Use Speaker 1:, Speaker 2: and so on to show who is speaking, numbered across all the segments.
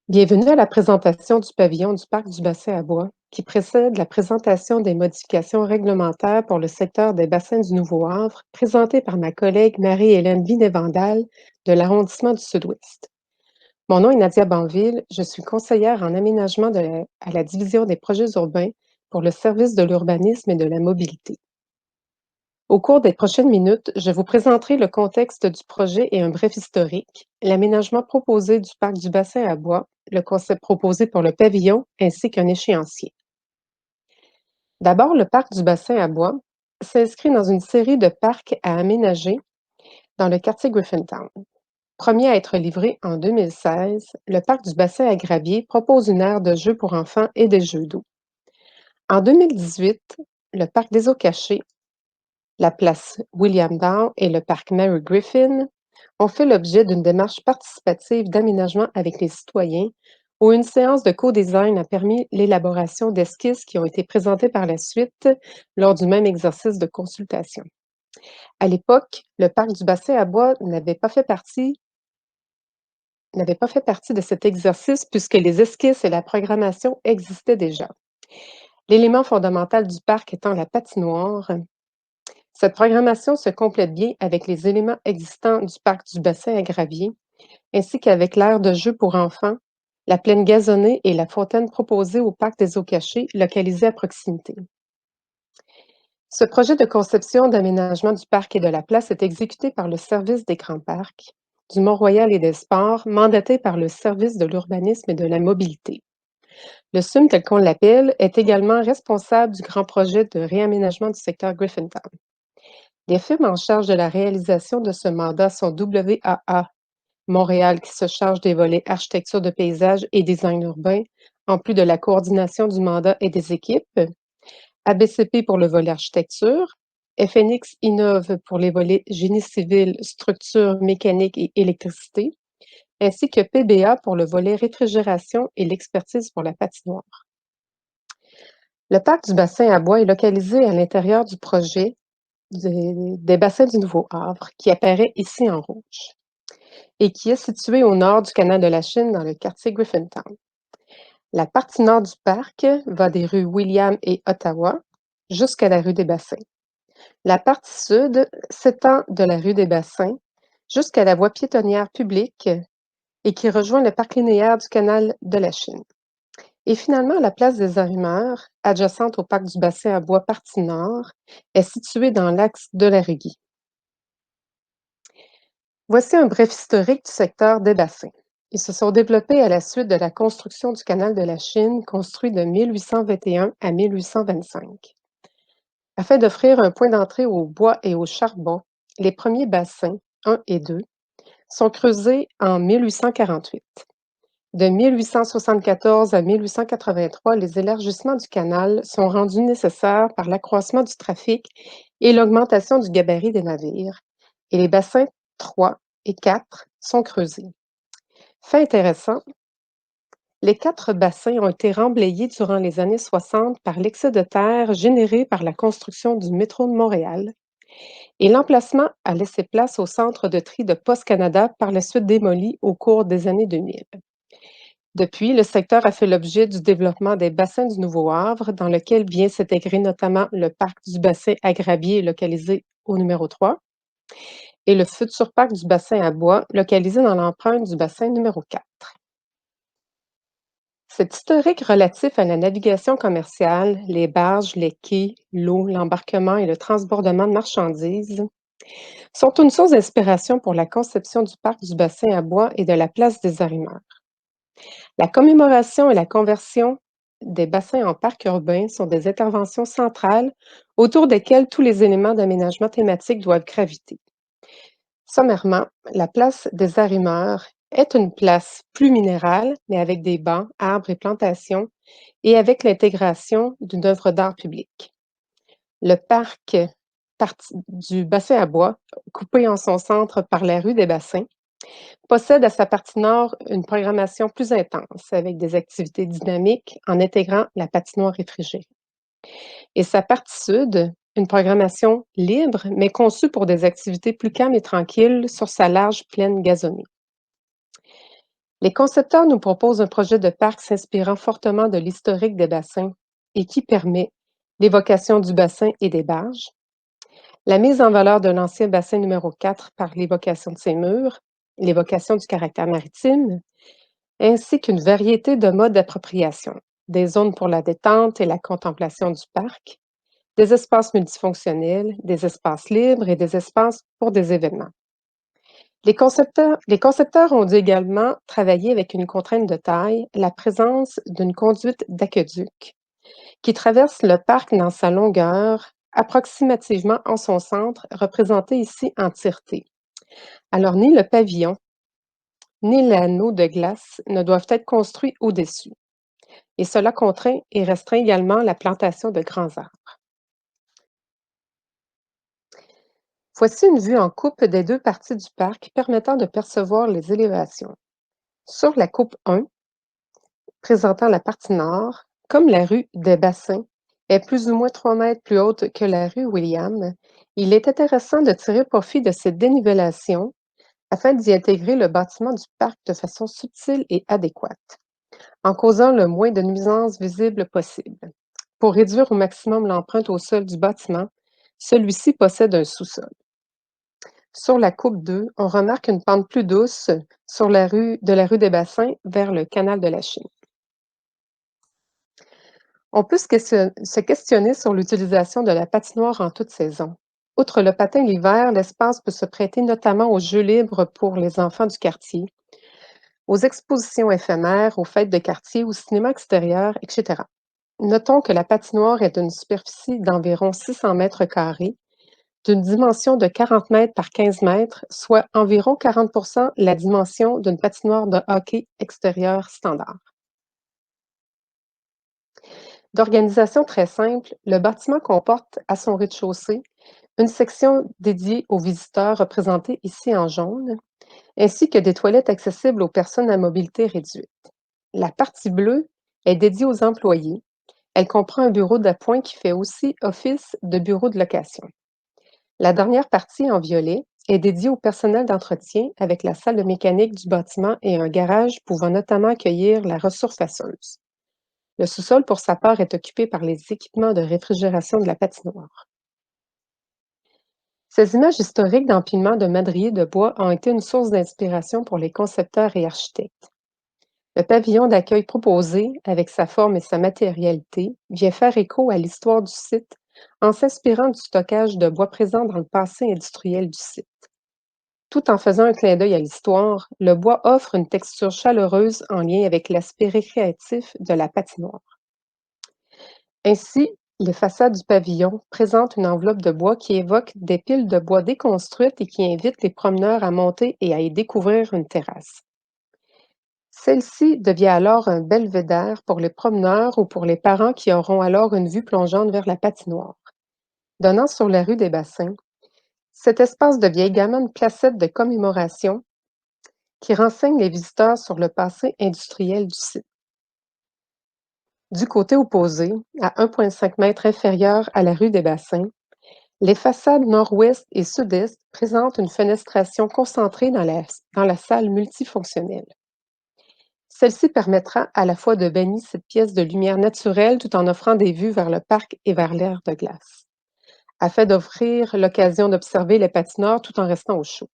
Speaker 1: Bienvenue à la présentation du pavillon du parc du bassin à bois, qui précède la présentation des modifications réglementaires pour le secteur des bassins du Nouveau-Havre, présentée par ma collègue Marie-Hélène Vinet-Vandal de l'arrondissement du Sud-Ouest. Mon nom est Nadia Banville, je suis conseillère en aménagement à la division des projets urbains pour le service de l'urbanisme et de la mobilité. Au cours des prochaines minutes, je vous présenterai le contexte du projet et un bref historique, l'aménagement proposé du parc du bassin à bois, le concept proposé pour le pavillon ainsi qu'un échéancier. D'abord, le parc du bassin à bois s'inscrit dans une série de parcs à aménager dans le quartier Griffintown. Premier à être livré en 2016, le parc du bassin à Gravier propose une aire de jeux pour enfants et des jeux d'eau. En 2018, le parc des eaux cachées, la place William Dow et le parc Mary Griffin ont fait l'objet d'une démarche participative d'aménagement avec les citoyens où une séance de co-design a permis l'élaboration d'esquisses qui ont été présentées par la suite lors du même exercice de consultation. À l'époque, le parc du bassin à bois n'avait pas fait partie de cet exercice puisque les esquisses et la programmation existaient déjà. L'élément fondamental du parc étant la patinoire, cette programmation se complète bien avec les éléments existants du parc du bassin à Gravier, ainsi qu'avec l'aire de jeu pour enfants, la plaine gazonnée et la fontaine proposée au parc des eaux cachées, localisé à proximité. Ce projet de conception d'aménagement du parc et de la place est exécuté par le Service des grands parcs, du Mont-Royal et des Sports, mandaté par le Service de l'urbanisme et de la mobilité. Le SUM, tel qu'on l'appelle, est également responsable du grand projet de réaménagement du secteur Griffintown. Les firmes en charge de la réalisation de ce mandat sont WAA Montréal qui se charge des volets architecture de paysage et design urbain, en plus de la coordination du mandat et des équipes, ABCP pour le volet architecture, FNX Innove pour les volets génie civil, structure, mécanique et électricité, ainsi que PBA pour le volet réfrigération et l'expertise pour la patinoire. Le parc du bassin à bois est localisé à l'intérieur du projet des bassins du Nouveau-Havre, qui apparaît ici en rouge, et qui est situé au nord du canal de la Chine dans le quartier Griffintown. La partie nord du parc va des rues William et Ottawa jusqu'à la rue des Bassins. La partie sud s'étend de la rue des Bassins jusqu'à la voie piétonnière publique et qui rejoint le parc linéaire du canal de la Chine. Et finalement, la place des Arrimeurs, adjacente au parc du bassin à bois partie nord, est située dans l'axe de la rue Guy. Voici un bref historique du secteur des bassins. Ils se sont développés à la suite de la construction du canal de la Chine, construit de 1821 à 1825. Afin d'offrir un point d'entrée au bois et au charbon, les premiers bassins, 1 et 2, sont creusés en 1848. De 1874 à 1883, les élargissements du canal sont rendus nécessaires par l'accroissement du trafic et l'augmentation du gabarit des navires, et les bassins 3 et 4 sont creusés. Fait intéressant, les 4 bassins ont été remblayés durant les années 60 par l'excès de terre généré par la construction du métro de Montréal, et l'emplacement a laissé place au centre de tri de Post Canada, par la suite démoli au cours des années 2000. Depuis, le secteur a fait l'objet du développement des bassins du Nouveau-Havre, dans lequel vient s'intégrer notamment le parc du bassin à Gravier, localisé au numéro 3, et le futur parc du bassin à bois, localisé dans l'empreinte du bassin numéro 4. Cet historique relatif à la navigation commerciale, les barges, les quais, l'eau, l'embarquement et le transbordement de marchandises sont une source d'inspiration pour la conception du parc du bassin à bois et de la place des Arrimeurs. La commémoration et la conversion des bassins en parcs urbains sont des interventions centrales autour desquelles tous les éléments d'aménagement thématique doivent graviter. Sommairement, la place des Arrimeurs est une place plus minérale, mais avec des bancs, arbres et plantations, et avec l'intégration d'une œuvre d'art publique. Le parc du bassin à bois, coupé en son centre par la rue des Bassins, possède à sa partie nord une programmation plus intense, avec des activités dynamiques en intégrant la patinoire réfrigérée. Et sa partie sud, une programmation libre, mais conçue pour des activités plus calmes et tranquilles sur sa large plaine gazonnée. Les concepteurs nous proposent un projet de parc s'inspirant fortement de l'historique des bassins et qui permet l'évocation du bassin et des barges, la mise en valeur de l'ancien bassin numéro 4 par l'évocation de ses murs, l'évocation du caractère maritime, ainsi qu'une variété de modes d'appropriation, des zones pour la détente et la contemplation du parc, des espaces multifonctionnels, des espaces libres et des espaces pour des événements. Les concepteurs ont dû également travailler avec une contrainte de taille, la présence d'une conduite d'aqueduc qui traverse le parc dans sa longueur, approximativement en son centre, représenté ici en tireté. Alors, ni le pavillon, ni l'anneau de glace ne doivent être construits au-dessus, et cela contraint et restreint également la plantation de grands arbres. Voici une vue en coupe des deux parties du parc permettant de percevoir les élévations. Sur la coupe 1, présentant la partie nord, comme la rue des Bassins est plus ou moins 3 mètres plus haute que la rue William, il est intéressant de tirer profit de cette dénivellation afin d'y intégrer le bâtiment du parc de façon subtile et adéquate, en causant le moins de nuisances visibles possible. Pour réduire au maximum l'empreinte au sol du bâtiment, celui-ci possède un sous-sol. Sur la coupe 2, on remarque une pente plus douce sur la rue des Bassins vers le canal de la Chine. On peut se questionner sur l'utilisation de la patinoire en toute saison. Outre le patin l'hiver, l'espace peut se prêter notamment aux jeux libres pour les enfants du quartier, aux expositions éphémères, aux fêtes de quartier, au cinéma extérieur, etc. Notons que la patinoire est d'une superficie d'environ 600 mètres carrés, d'une dimension de 40 mètres par 15 mètres, soit environ 40 la dimension d'une patinoire de hockey extérieur standard. D'organisation très simple, le bâtiment comporte à son rez-de-chaussée une section dédiée aux visiteurs représentée ici en jaune, ainsi que des toilettes accessibles aux personnes à mobilité réduite. La partie bleue est dédiée aux employés. Elle comprend un bureau d'appoint qui fait aussi office de bureau de location. La dernière partie, en violet, est dédiée au personnel d'entretien avec la salle de mécanique du bâtiment et un garage pouvant notamment accueillir la ressourcefasseuse. Le sous-sol, pour sa part, est occupé par les équipements de réfrigération de la patinoire. Ces images historiques d'empilement de madriers de bois ont été une source d'inspiration pour les concepteurs et architectes. Le pavillon d'accueil proposé, avec sa forme et sa matérialité, vient faire écho à l'histoire du site en s'inspirant du stockage de bois présent dans le passé industriel du site. Tout en faisant un clin d'œil à l'histoire, le bois offre une texture chaleureuse en lien avec l'aspect récréatif de la patinoire. Ainsi, les façades du pavillon présentent une enveloppe de bois qui évoque des piles de bois déconstruites et qui invite les promeneurs à monter et à y découvrir une terrasse. Celle-ci devient alors un belvédère pour les promeneurs ou pour les parents qui auront alors une vue plongeante vers la patinoire. Donnant sur la rue des Bassins, cet espace devient également une placette de commémoration qui renseigne les visiteurs sur le passé industriel du site. Du côté opposé, à 1,5 m inférieur à la rue des Bassins, les façades nord-ouest et sud-est présentent une fenestration concentrée dans la salle multifonctionnelle. Celle-ci permettra à la fois de baigner cette pièce de lumière naturelle tout en offrant des vues vers le parc et vers l'air de glace, afin d'offrir l'occasion d'observer les patineurs tout en restant au chaud.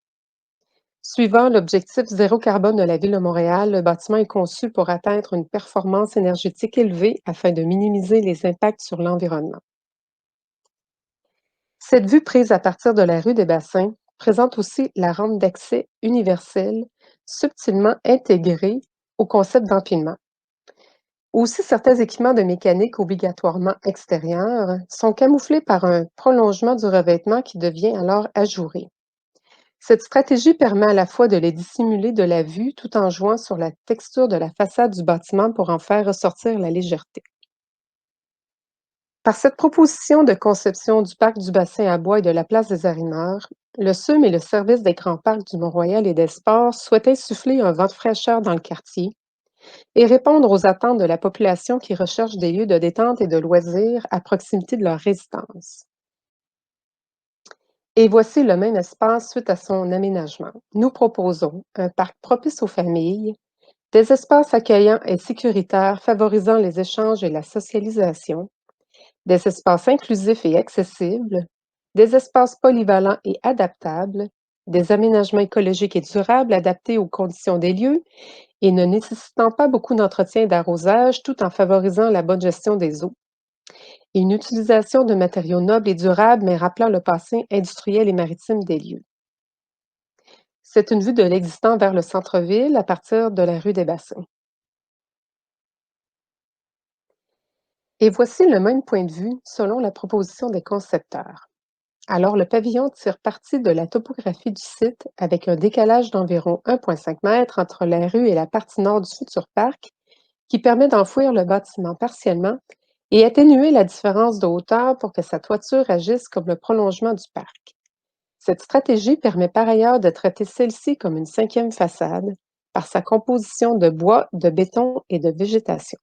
Speaker 1: Suivant l'objectif zéro carbone de la Ville de Montréal, le bâtiment est conçu pour atteindre une performance énergétique élevée afin de minimiser les impacts sur l'environnement. Cette vue prise à partir de la rue des Bassins présente aussi la rampe d'accès universelle subtilement intégrée au concept d'empilement. Aussi, certains équipements de mécanique obligatoirement extérieurs sont camouflés par un prolongement du revêtement qui devient alors ajouré. Cette stratégie permet à la fois de les dissimuler de la vue tout en jouant sur la texture de la façade du bâtiment pour en faire ressortir la légèreté. Par cette proposition de conception du parc du bassin à bois et de la place des Arineurs, le SUM et le Service des grands parcs du Mont-Royal et des Sports souhaitent insuffler un vent de fraîcheur dans le quartier et répondre aux attentes de la population qui recherche des lieux de détente et de loisirs à proximité de leur résidence. Et voici le même espace suite à son aménagement. Nous proposons un parc propice aux familles, Des espaces accueillants et sécuritaires favorisant les échanges et la socialisation, des espaces inclusifs et accessibles, des espaces polyvalents et adaptables, des aménagements écologiques et durables adaptés aux conditions des lieux et ne nécessitant pas beaucoup d'entretien et d'arrosage tout en favorisant la bonne gestion des eaux. Et une utilisation de matériaux nobles et durables mais rappelant le passé industriel et maritime des lieux. C'est une vue de l'existant vers le centre-ville à partir de la rue des Bassins. Et voici le même point de vue selon la proposition des concepteurs. Alors, le pavillon tire parti de la topographie du site avec un décalage d'environ 1,5 m entre la rue et la partie nord du futur parc qui permet d'enfouir le bâtiment partiellement et atténuer la différence de hauteur pour que sa toiture agisse comme le prolongement du parc. Cette stratégie permet par ailleurs de traiter celle-ci comme une cinquième façade par sa composition de bois, de béton et de végétation.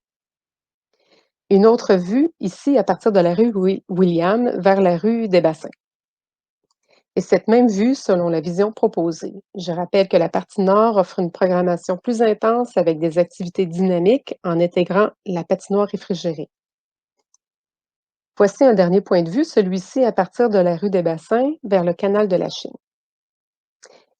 Speaker 1: Une autre vue, ici à partir de la rue William vers la rue des Bassins. Et cette même vue selon la vision proposée. Je rappelle que la partie nord offre une programmation plus intense avec des activités dynamiques en intégrant la patinoire réfrigérée. Voici un dernier point de vue, celui-ci à partir de la rue des Bassins vers le canal de la Chine.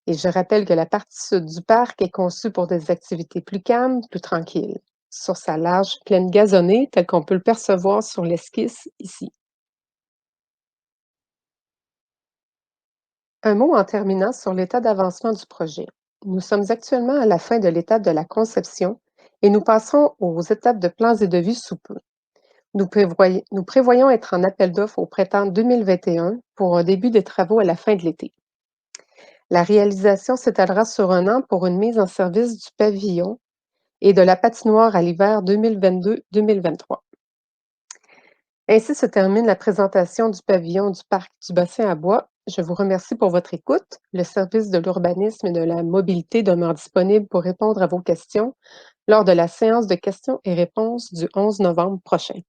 Speaker 1: Et je rappelle que la partie sud du parc est conçue pour des activités plus calmes, plus tranquilles, sur sa large plaine gazonnée telle qu'on peut le percevoir sur l'esquisse ici. Un mot en terminant sur l'état d'avancement du projet. Nous sommes actuellement à la fin de l'étape de la conception et nous passerons aux étapes de plans et devis sous peu. Nous prévoyons être en appel d'offres au printemps 2021 pour un début des travaux à la fin de l'été. La réalisation s'étalera sur un an pour une mise en service du pavillon et de la patinoire à l'hiver 2022-2023. Ainsi se termine la présentation du pavillon du parc du Bassin à Bois. Je vous remercie pour votre écoute. Le service de l'urbanisme et de la mobilité demeure disponible pour répondre à vos questions lors de la séance de questions et réponses du 11 novembre prochain.